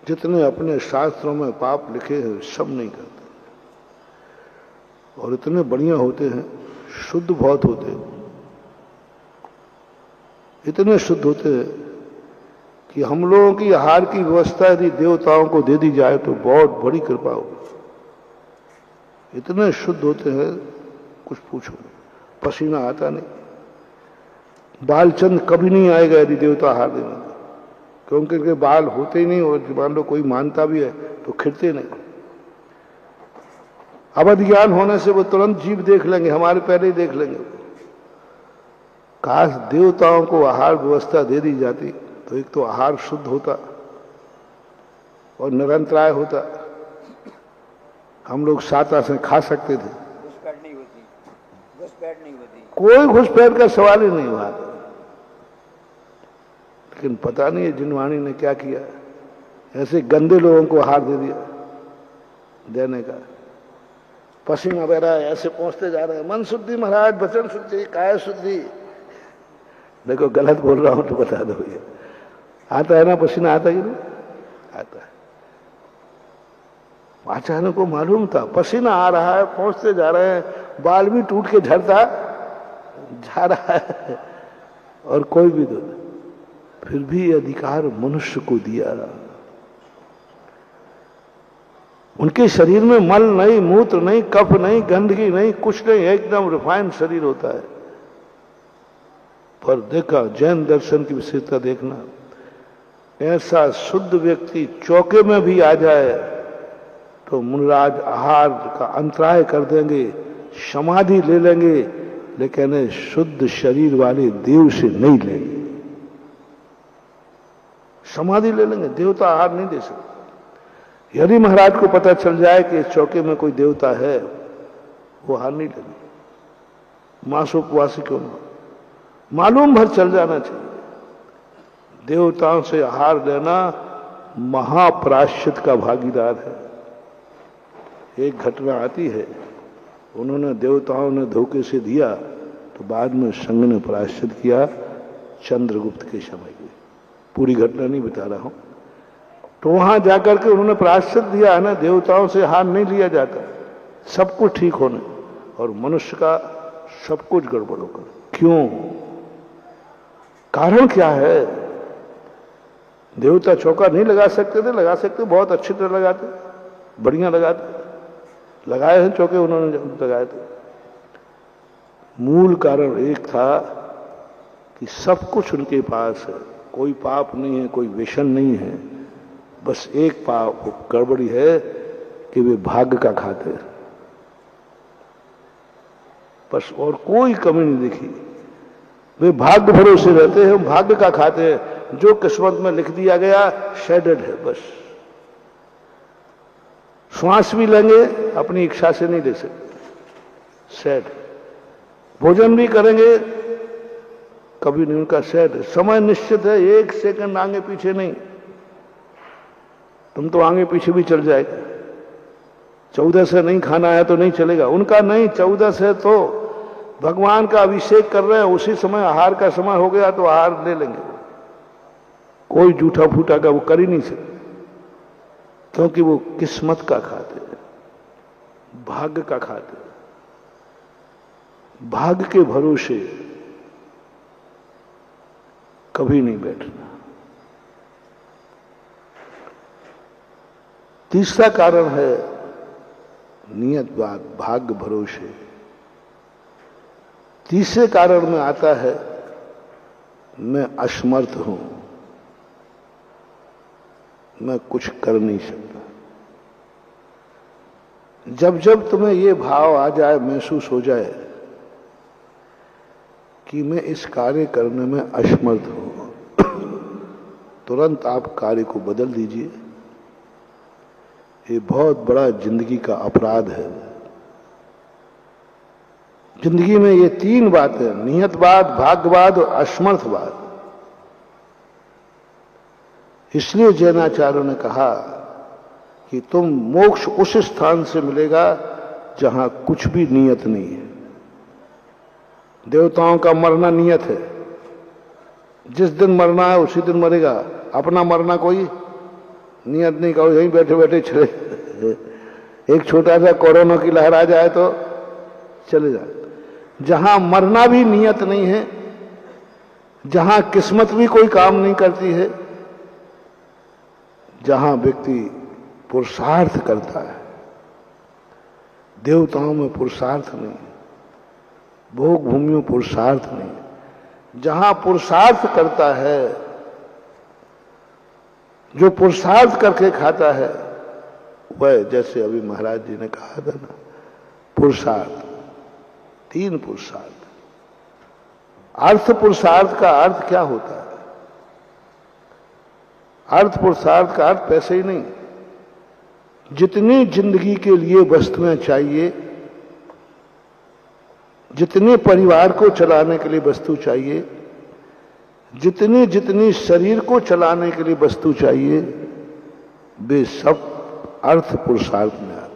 जितने अपने शास्त्रों में पाप लिखे हैं सब नहीं करते, और इतने बढ़िया होते हैं, शुद्ध बहुत होते हैं, इतने शुद्ध होते हैं कि हम लोगों की आहार की व्यवस्था यदि देवताओं को दे दी जाए तो बहुत बड़ी कृपा होगी। इतने शुद्ध होते हैं कुछ पूछो, पसीना आता नहीं, बालचंद कभी नहीं आएगा यदि देवता आहार देना, क्योंकि उनके बाल होते ही नहीं, और मान लो कोई मानता भी है तो खिरते नहीं। अवध ज्ञान होने से वो तुरंत जीव देख लेंगे, हमारे पहले ही देख लेंगे। काश देवताओं को आहार व्यवस्था दे दी जाती तो एक तो आहार शुद्ध होता और निरंतराय होता, हम लोग साता से खा सकते थे, घुसपैठ नहीं होती, कोई घुसपैठ का सवाल ही नहीं हुआ। लेकिन पता नहीं है जिनवाणी ने क्या किया, ऐसे गंदे लोगों को आहार दे दिया देने का। पसीना वगैरह ऐसे पहुंचते जा रहे हैं, मन शुद्धि महाराज, वचन शुद्धि, काया शुद्धि। देखो गलत बोल रहा हूं तो बता दो, ये आता है ना पसीना, आता कि नहीं आता है। आचार्य को मालूम था पसीना आ रहा है, पहुंचते जा रहे हैं, बाल भी टूट के झड़ता जा रहा है, और कोई भी दो, फिर भी अधिकार मनुष्य को दिया। उनके शरीर में मल नहीं, मूत्र नहीं, कफ नहीं, गंदगी नहीं, कुछ नहीं, एकदम रिफाइंड शरीर होता है। पर देखा जैन दर्शन की विशेषता देखना, ऐसा शुद्ध व्यक्ति चौके में भी आ जाए तो मुनिराज आहार का अंतराय कर देंगे, समाधि ले लेंगे, लेकिन शुद्ध शरीर वाले देव से नहीं लेंगे। समाधि ले लेंगे, देवता आहार नहीं दे सकते। यदि महाराज को पता चल जाए कि इस चौके में कोई देवता है, वो आहार नहीं लेंगे, मांसोपवासी क्यों ना, मालूम भर चल जाना चाहिए। देवताओं से आहार लेना महाप्रायश्चित का भागीदार है। एक घटना आती है, उन्होंने देवताओं ने धोखे से दिया तो बाद में संघ ने प्रायश्चित किया, चंद्रगुप्त के समय की पूरी घटना नहीं बता रहा हूं। तो वहां जाकर के उन्होंने प्रायश्चित दिया है ना, देवताओं से आहार नहीं लिया जाता, सब कुछ ठीक होने, और मनुष्य का सब कुछ गड़बड़ होकर। क्यों? कारण क्या है? देवता चौका नहीं लगा सकते थे, लगा सकते, बहुत अच्छी तरह लगाते, बढ़िया लगाते, लगाए हैं चौके, उन्होंने लगाए थे। मूल कारण एक था कि सब कुछ उनके पास है, कोई पाप नहीं है, कोई व्यसन नहीं है, बस एक पाप गड़बड़ी है कि वे भाग्य का खाते हैं, बस, और कोई कमी नहीं दिखी। वे भाग्य भरोसे रहते हैं, भाग्य का खाते हैं, जो किस्मत में लिख दिया गया शेडेड है, बस। श्वास भी लेंगे अपनी इच्छा से नहीं ले सकते, शेड। भोजन भी करेंगे कभी नहीं, उनका शेड है, समय निश्चित है, एक सेकंड आगे पीछे नहीं। तुम तो आगे पीछे भी चल जाएगा, 14 से नहीं खाना है तो नहीं चलेगा, उनका नहीं, 14 से तो भगवान का अभिषेक कर रहे हैं, उसी समय आहार का समय हो गया तो आहार ले लेंगे। कोई जूठा फूटा का वो कर ही नहीं सकते, क्योंकि वो किस्मत का खाते हैं, भाग्य का खाते हैं। भाग्य के भरोसे कभी नहीं बैठना। तीसरा कारण है नियत बात, भाग्य भरोसे। तीसरे कारण में आता है मैं असमर्थ हूं, मैं कुछ कर नहीं सकता। जब जब तुम्हें ये भाव आ जाए, महसूस हो जाए कि मैं इस कार्य करने में असमर्थ हूं, तुरंत आप कार्य को बदल दीजिए। ये बहुत बड़ा जिंदगी का अपराध है। जिंदगी में ये तीन बातें, नियतवाद, भाग्यवाद और असमर्थवाद। इसलिए जैनाचार्यों ने कहा कि तुम मोक्ष उस स्थान से मिलेगा जहां कुछ भी नियत नहीं है। देवताओं का मरना नियत है, जिस दिन मरना है उसी दिन मरेगा, अपना मरना कोई नियत नहीं कहो यहीं बैठे बैठे चले, एक छोटा सा कोरोना की लहर आ जाए तो चले जाए। जहां मरना भी नियत नहीं है, जहां किस्मत भी कोई काम नहीं करती है, जहां व्यक्ति पुरुषार्थ करता है, देवताओं में पुरुषार्थ नहीं, भोग भूमियों पुरुषार्थ नहीं, जहां पुरुषार्थ करता है, जो पुरुषार्थ करके खाता है, वह जैसे अभी महाराज जी ने कहा था ना, पुरुषार्थ, 3 पुरुषार्थ। अर्थ पुरुषार्थ का अर्थ क्या होता है? अर्थ पुरुषार्थ का अर्थ पैसे ही नहीं, जितनी जिंदगी के लिए वस्तुएं चाहिए, जितने परिवार को चलाने के लिए वस्तु चाहिए, जितनी जितनी शरीर को चलाने के लिए वस्तु चाहिए, वे सब अर्थ पुरुषार्थ में आते हैं।